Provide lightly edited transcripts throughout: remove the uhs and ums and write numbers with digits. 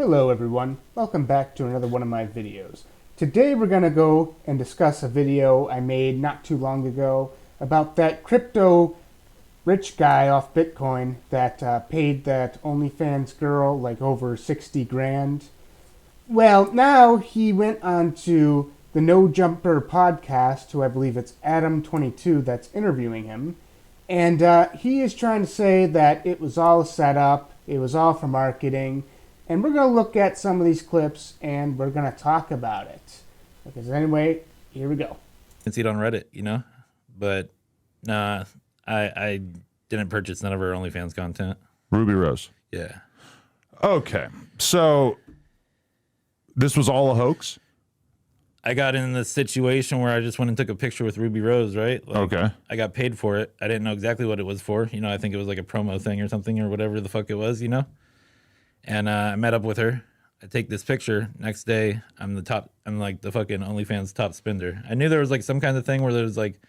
Hello everyone, welcome back to another one of my videos. Today we're going to go and discuss a video I made not too long ago about that crypto rich guy off Bitcoin that paid that Onlyfans girl like over 60 grand. Well, now he went on to the No Jumper podcast, who I believe it's Adam22 that's interviewing him, and he is trying to say that it was all set up, it was all for marketing. And we're going to look at some of these clips and we're going to talk about it. Because anyway, here we go. Can see it on Reddit, but nah, I didn't purchase none of her OnlyFans content. Ruby Rose. Yeah. Okay, so this was all a hoax? I got in this situation where I just went and took a picture with Ruby Rose, right? Okay. I got paid for it. I didn't know exactly what it was for. I think it was like a promo thing or something or whatever the fuck it was, And I met up with her. I take this picture. Next day, I'm like the fucking OnlyFans top spender. I knew there was like some kind of thing where there was like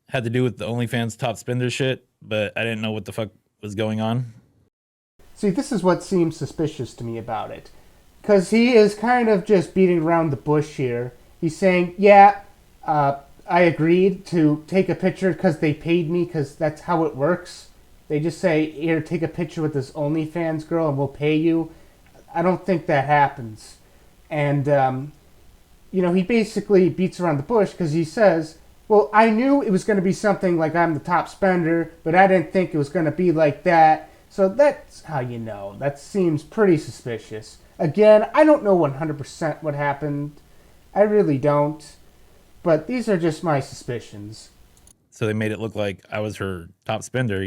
had to do with the OnlyFans top spender shit, but I didn't know what the fuck was going on. See, this is what seems suspicious to me about it. Because he is kind of just beating around the bush here. He's saying, yeah, I agreed to take a picture because they paid me because that's how it works. They just say, here, take a picture with this OnlyFans girl and we'll pay you. I don't think that happens. And, he basically beats around the bush because he says, well, I knew it was going to be something like I'm the top spender, but I didn't think it was going to be like that. So that's how you know. That seems pretty suspicious. Again, I don't know 100% what happened. I really don't. But these are just my suspicions. So they made it look like I was her top spender,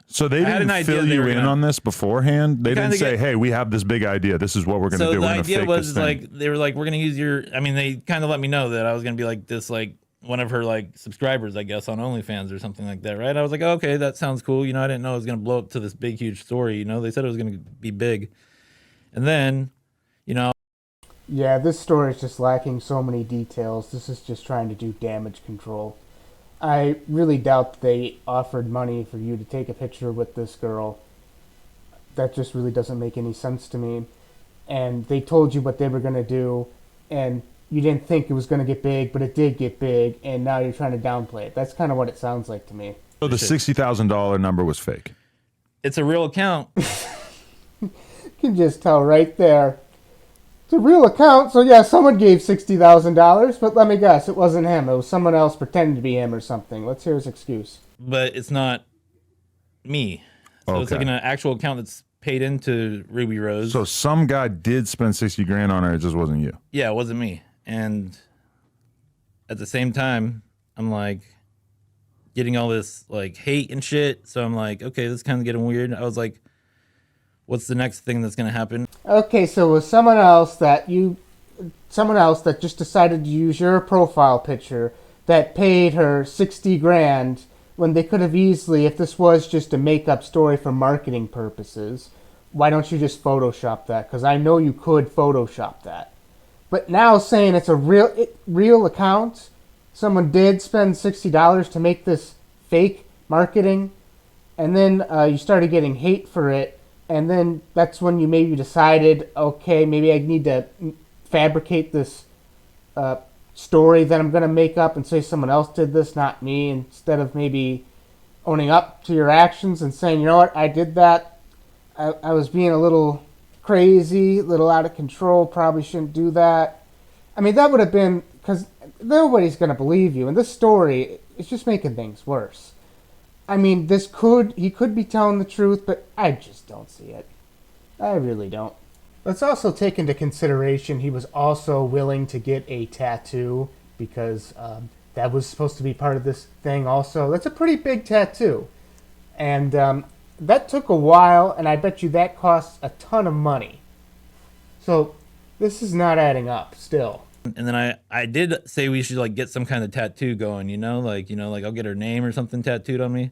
So they didn't fill you in on this beforehand? They didn't say, hey, we have this big idea. This is what we're going to do. So the idea was like, they were like, we're going to use your, they kind of let me know that I was going to be like this, like one of her like subscribers, I guess, on OnlyFans or something like that, right? I was like, oh, okay, that sounds cool. I didn't know it was going to blow up to this big, huge story. They said it was going to be big. And then, Yeah, this story is just lacking so many details. This is just trying to do damage control. I really doubt they offered money for you to take a picture with this girl. That just really doesn't make any sense to me. And they told you what they were going to do, and you didn't think it was going to get big, but it did get big, and now you're trying to downplay it. That's kind of what it sounds like to me. So the $60,000 number was fake? It's a real account. You can just tell right there. It's a real account, so yeah, someone gave $60,000, but let me guess, it wasn't him. It was someone else pretending to be him or something. Let's hear his excuse. But it's not me. So It's like an actual account that's paid into Ruby Rose. So some guy did spend 60 grand on her, it just wasn't you? Yeah, it wasn't me. And at the same time, I'm like getting all this like hate and shit. So I'm like, okay, this is kind of getting weird. I was like, what's the next thing that's going to happen? Okay, so it was someone else that just decided to use your profile picture that paid her 60 grand when they could have easily, if this was just a make-up story for marketing purposes, why don't you just Photoshop that? Because I know you could Photoshop that. But now saying it's a real account, someone did spend $60 to make this fake marketing, and then you started getting hate for it, and then that's when you maybe decided, okay, maybe I need to fabricate this story that I'm going to make up and say someone else did this, not me, instead of maybe owning up to your actions and saying, you know what, I did that. I was being a little crazy, a little out of control, probably shouldn't do that. That would have been, because nobody's going to believe you. And this story is just making things worse. He could be telling the truth, but I just don't see it. I really don't. Let's also take into consideration he was also willing to get a tattoo because that was supposed to be part of this thing also. That's a pretty big tattoo. And that took a while, and I bet you that costs a ton of money. So this is not adding up still. And then I did say we should like get some kind of tattoo going, like I'll get her name or something tattooed on me.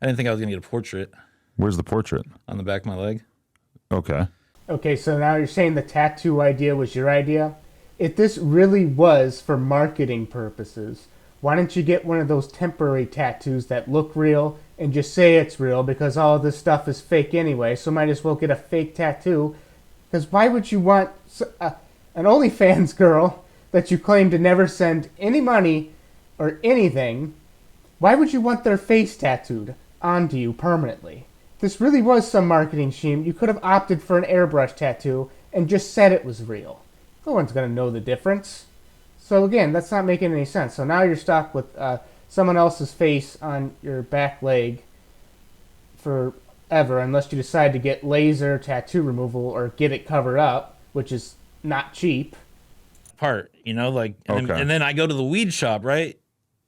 I didn't think I was going to get a portrait. Where's the portrait? On the back of my leg. Okay. Okay, so now you're saying the tattoo idea was your idea? If this really was for marketing purposes, why don't you get one of those temporary tattoos that look real and just say it's real because all this stuff is fake anyway, so might as well get a fake tattoo Because why would you want an OnlyFans girl that you claim to never send any money or anything? Why would you want their face tattooed onto you permanently? If this really was some marketing scheme, you could have opted for an airbrush tattoo and just said it was real. No one's going to know the difference. So again, that's not making any sense. So now you're stuck with someone else's face on your back leg forever, unless you decide to get laser tattoo removal or get it covered up, which is not cheap. Like, and then I go to the weed shop, right?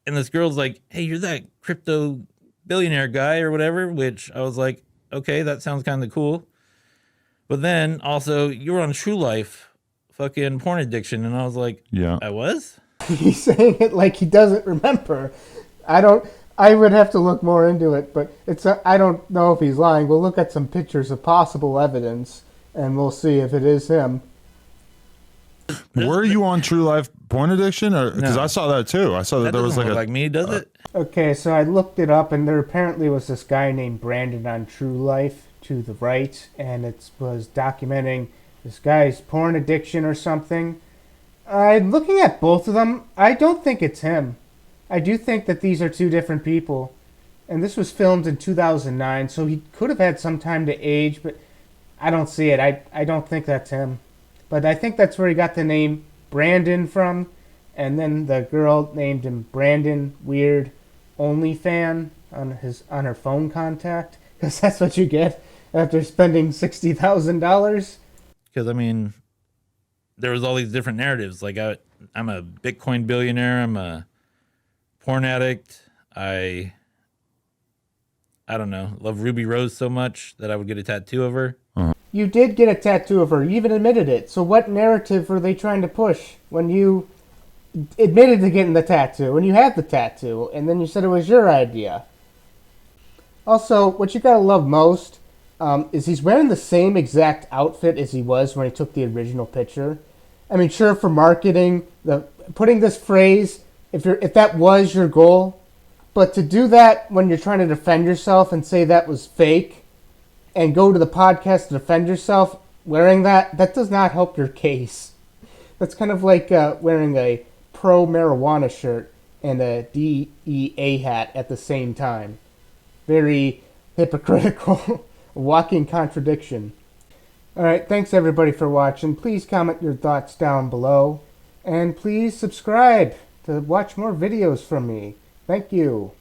And this girl's like, hey, you're that crypto billionaire guy or whatever, which I was like, okay, that sounds kind of cool. But then also, you were on True Life, fucking porn addiction. And I was like, yeah, I was? He's saying it like he doesn't remember. I would have to look more into it, but I don't know if he's lying. We'll look at some pictures of possible evidence, and we'll see if it is him. Were you on True Life porn addiction? Because I saw that too. I saw that there was like me, does it? Okay, so I looked it up, and there apparently was this guy named Brandon on True Life to the right, and it was documenting this guy's porn addiction or something. Looking at both of them, I don't think it's him. I do think that these are two different people. And this was filmed in 2009, so he could have had some time to age, but I don't see it. I don't think that's him. But I think that's where he got the name Brandon from. And then the girl named him Brandon Weird OnlyFan on her phone contact. Because that's what you get after spending $60,000. Because, I mean, there was all these different narratives. Like, I'm a Bitcoin billionaire. I'm a porn addict. I don't know, love Ruby Rose so much that I would get a tattoo of her. You did get a tattoo of her. You even admitted it. So what narrative were they trying to push when you admitted to getting the tattoo, when you had the tattoo, and then you said it was your idea? Also, what you gotta love most is he's wearing the same exact outfit as he was when he took the original picture. I mean, sure, for marketing, putting this phrase, if that was your goal, but to do that when you're trying to defend yourself and say that was fake, and go to the podcast to defend yourself wearing that does not help your case. That's kind of like wearing a pro-marijuana shirt and a DEA hat at the same time. Very hypocritical, walking contradiction. Alright, thanks everybody for watching. Please comment your thoughts down below. And please subscribe to watch more videos from me. Thank you.